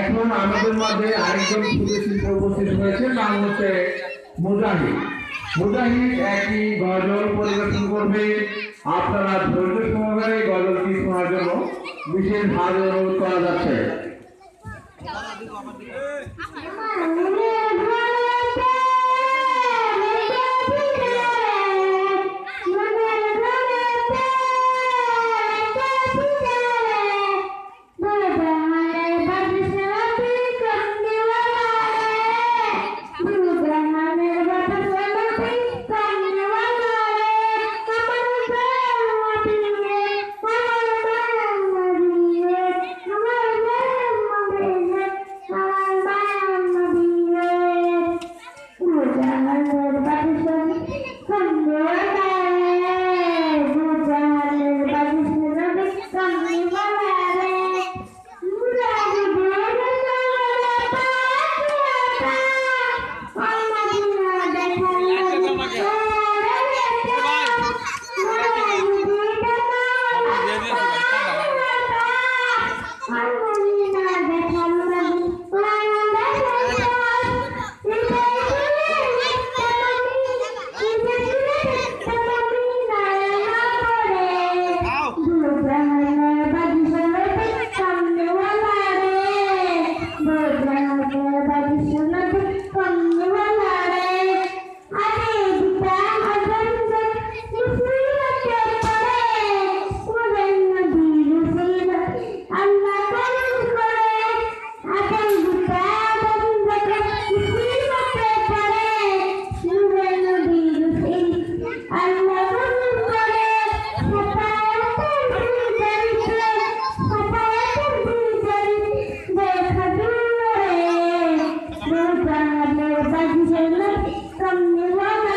এখন আমাদের মাঝে আরেকজন সুদর্শিত উপস্থিত হয়েছে, নাম হচ্ছে মুজাহিদ। মুজাহিদ একটি গজল পরিবেশন করবে। আপনারা ধৈর্য সহকারে গজলটি শোনার জন্য বিশেষভাবে অনুরোধ করা যাচ্ছে।